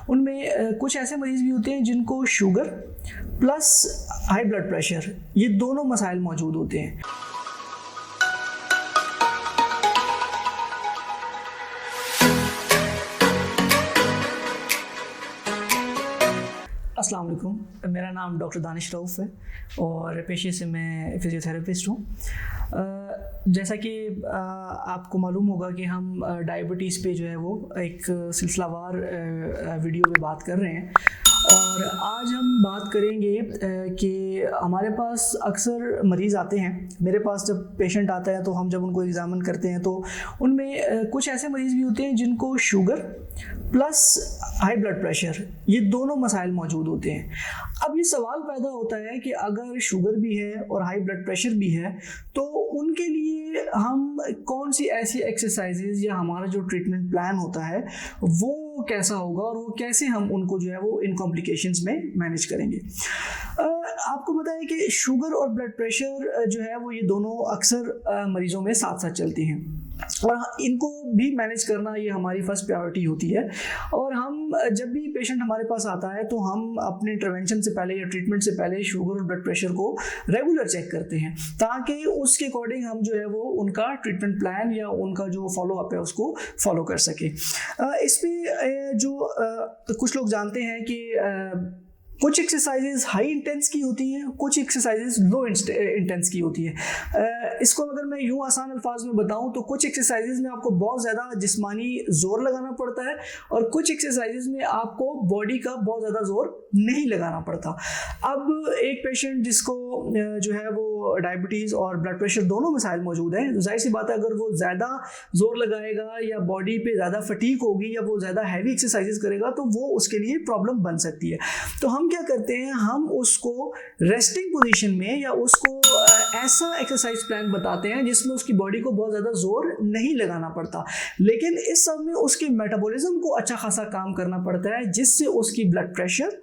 उनमें कुछ ऐसे मरीज़ भी होते हैं जिनको sugar plus high blood pressure ये दोनों मसाइल मौजूद होते हैं। अस्सलाम वालेकुम, मेरा नाम डॉक्टर दानिश रऊफ़ है और पेशे से मैं फ़िज़ियोथेरेपिस्ट हूँ। जैसा कि आपको मालूम होगा कि हम डायबिटीज़ पे जो है वो एक सिलसिलावार वीडियो पे बात कर रहे हैं और आज हम बात करेंगे कि हमारे पास अक्सर मरीज़ आते हैं। मेरे पास जब पेशेंट आता है तो हम जब उनको एग्ज़ामिन करते हैं तो उनमें कुछ ऐसे मरीज़ भी होते हैं जिनको sugar plus high blood pressure ये दोनों मसाइल मौजूद होते हैं। अब ये सवाल पैदा होता है कि अगर शुगर भी है और हाई ब्लड प्रेशर भी है तो उनके लिए हम कौन सी ऐसी एक्सरसाइजेज या हमारा जो ट्रीटमेंट प्लान होता है वो कैसा होगा और वो कैसे हम उनको जो है वो इन कॉम्प्लिकेशंस में मैनेज करेंगे। आपको पता है कि शुगर और ब्लड प्रेशर जो है वो ये दोनों अक्सर मरीज़ों में साथ साथ चलती हैं और इनको भी मैनेज करना ये हमारी फर्स्ट प्रायोरिटी होती है। और हम जब भी पेशेंट हमारे पास आता है तो हम अपने इंटरवेंशन से पहले या ट्रीटमेंट से पहले शुगर और ब्लड प्रेशर को रेगुलर चेक करते हैं ताकि उसके अकॉर्डिंग हम जो है वो उनका ट्रीटमेंट प्लान या उनका जो फॉलो अप है उसको फॉलो कर सके। इस पे जो कुछ लोग जानते हैं कि कुछ एक्सरसाइजेज हाई इंटेंस की होती हैं, कुछ एक्सरसाइजेज लो इंटेंस की होती है। इसको अगर मैं यूँ आसान अल्फाज में बताऊँ तो कुछ एक्सरसाइजेज में आपको बहुत ज़्यादा जिस्मानी ज़ोर लगाना पड़ता है और कुछ एक्सरसाइजेज में आपको बॉडी का बहुत ज़्यादा ज़ोर नहीं लगाना पड़ता। अब एक पेशेंट जिसको जो है वो डायबिटीज़ और ब्लड प्रेशर दोनों मसाइल मौजूद हैं, जाहिर सी बात है अगर वो ज़्यादा ज़ोर लगाएगा या बॉडी पे ज़्यादा फटीग होगी या वो ज़्यादा हैवी एक्सरसाइजेज करेगा तो वो उसके लिए प्रॉब्लम बन सकती है। तो हम क्या करते हैं, हम उसको रेस्टिंग पोजीशन में या उसको ऐसा एक्सरसाइज प्लान बताते हैं जिसमें उसकी बॉडी को बहुत ज़्यादा जोर नहीं लगाना पड़ता, लेकिन इस सब में उसके मेटाबॉलिज्म को अच्छा खासा काम करना पड़ता है जिससे उसकी ब्लड प्रेशर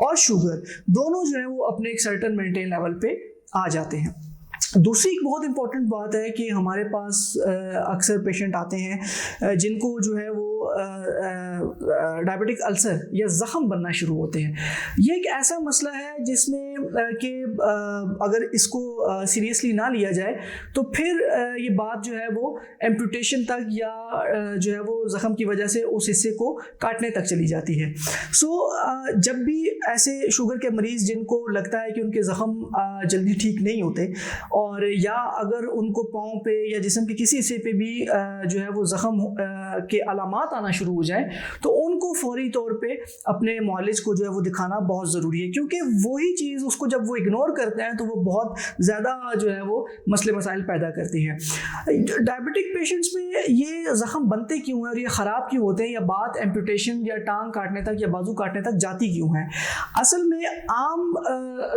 और शुगर दोनों जो है वो अपने एक सर्टेन मेंटेन लेवल पे आ जाते हैं। दूसरी एक बहुत इंपॉर्टेंट बात है कि हमारे पास अक्सर पेशेंट आते हैं जिनको जो है वो डायबिटिक अल्सर या ज़ख़म बनना शुरू होते हैं। ये एक ऐसा मसला है जिसमें कि अगर इसको सीरियसली ना लिया जाए तो फिर ये बात जो है वो एम्पुटेशन तक या जो है वो ज़ख़म की वजह से उस हिस्से को काटने तक चली जाती है। जब भी ऐसे शुगर के मरीज़ जिनको लगता है कि उनके ज़ख़म जल्दी ठीक नहीं होते और या अगर उनको पाँव पे या जिस्म के किसी हिस्से पे भी जो है वो ज़ख़म के अलामात आना शुरू हो जाए तो उनको फौरी तौर पे अपने मुआलिज को जो है वो दिखाना बहुत ज़रूरी है, क्योंकि वही चीज़ उसको जब वो इग्नोर करते हैं तो वो बहुत ज़्यादा जो है वो मसले मसाइल पैदा करती है। डायबिटिक पेशेंट्स में ये ज़ख़म बनते क्यों हैं और ये ख़राब क्यों होते हैं या बात एम्पुटेशन या टांग काटने तक या बाजू काटने तक जाती क्यों है? असल में आम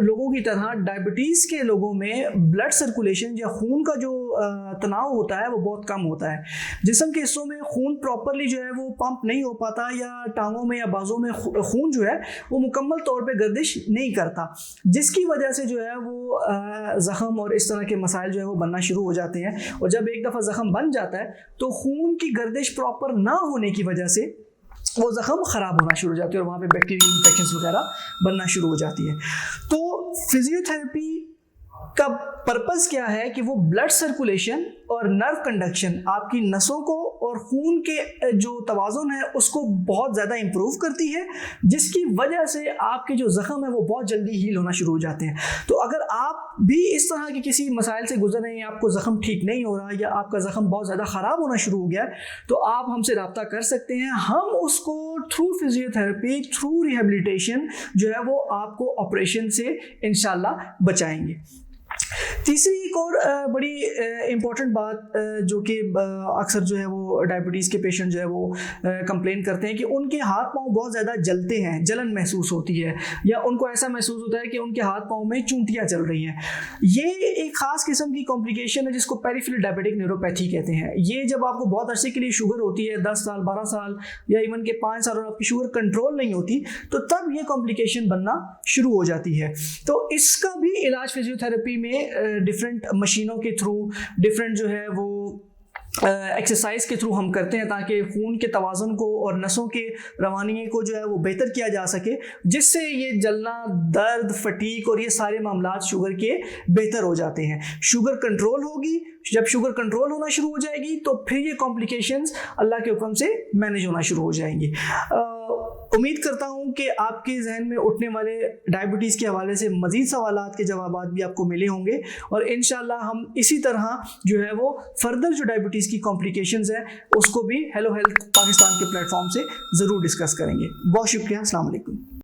लोगों की तरह डायबिटीज़ के लोगों में ब्लड सर्कुलेशन या खून का जो तनाव होता है वो बहुत कम होता है। जिस्म के हिस्सों में खून प्रॉपरली जो है वो पंप नहीं हो पाता या टांगों में या बाजू में खून जो है वो मुकम्मल तौर पे गर्दिश नहीं करता, जिसकी वजह से जो है वो ज़ख़म और इस तरह के मसाइल जो है वो बनना शुरू हो जाते हैं। और जब एक दफ़ा ज़ख़म बन जाता है तो खून की गर्दिश प्रॉपर ना होने की वजह से वो ज़ख़म ख़राब होना शुरू हो जाती है और वहाँ पे बैक्टीरियल इन्फेक्शंस वगैरह बनना शुरू हो जाती है। तो फिजियोथेरेपी का पर्पस क्या है कि वो ब्लड सर्कुलेशन और नर्व कंडक्शन आपकी नसों को और खून के जो तवाज़ुन है उसको बहुत ज़्यादा इम्प्रूव करती है, जिसकी वजह से आपके जो ज़ख़म है वो बहुत जल्दी हील होना शुरू हो जाते हैं। तो अगर आप भी इस तरह के किसी मसाइल से गुजर रहे हैं, आपको ज़ख़म ठीक नहीं हो रहा या आपका ज़ख़म बहुत ज़्यादा ख़राब होना शुरू हो गया है तो आप हमसे रब्ता कर सकते हैं। हम उसको थ्रू फिजियोथेरेपी थ्रू रिहेबिलिटेशन जो है वो आपको ऑपरेशन से इंशाल्लाह बचाएंगे। तीसरी एक और बड़ी इम्पॉर्टेंट बात जो कि अक्सर जो है वो डायबिटीज़ के पेशेंट जो है वो कंप्लेन करते हैं कि उनके हाथ पांव बहुत ज़्यादा जलते हैं, जलन महसूस होती है या उनको ऐसा महसूस होता है कि उनके हाथ पांव में चूंटियाँ चल रही हैं। ये एक ख़ास किस्म की कॉम्प्लिकेशन है जिसको पेरिफेरल डायबिटिक न्यूरोपैथी कहते हैं। ये जब आपको बहुत अरसे के लिए शुगर होती है, 10 साल 12 साल या इवन के 5 साल, और आपकी शुगर कंट्रोल नहीं होती तो तब ये कॉम्प्लिकेशन बनना शुरू हो जाती है। तो इसका भी इलाज फिजियोथेरेपी में डिफरेंट मशीनों के थ्रू, डिफरेंट जो है वो एक्सरसाइज के थ्रू हम करते हैं ताकि खून के तवाज़ुन को और नसों के रवानगी को जो है वो बेहतर किया जा सके, जिससे ये जलना, दर्द, फटीक और ये सारे मामलात शुगर के बेहतर हो जाते हैं। शुगर कंट्रोल होगी, जब शुगर कंट्रोल होना शुरू हो जाएगी तो फिर ये कॉम्प्लिकेशंस अल्लाह के हुक्म से मैनेज होना शुरू हो जाएंगी। उम्मीद करता हूँ कि आपके जहन में उठने वाले डायबिटीज़ के हवाले से मज़ीद सवालात के जवाबात भी आपको मिले होंगे, और इंशाल्लाह हम इसी तरह जो है वो फर्दर जो डायबिटीज़ की कॉम्प्लिकेशंस है उसको भी हेलो हेल्थ पाकिस्तान के प्लेटफॉर्म से ज़रूर डिस्कस करेंगे। बहुत शुक्रिया। अस्सलाम वालेकुम।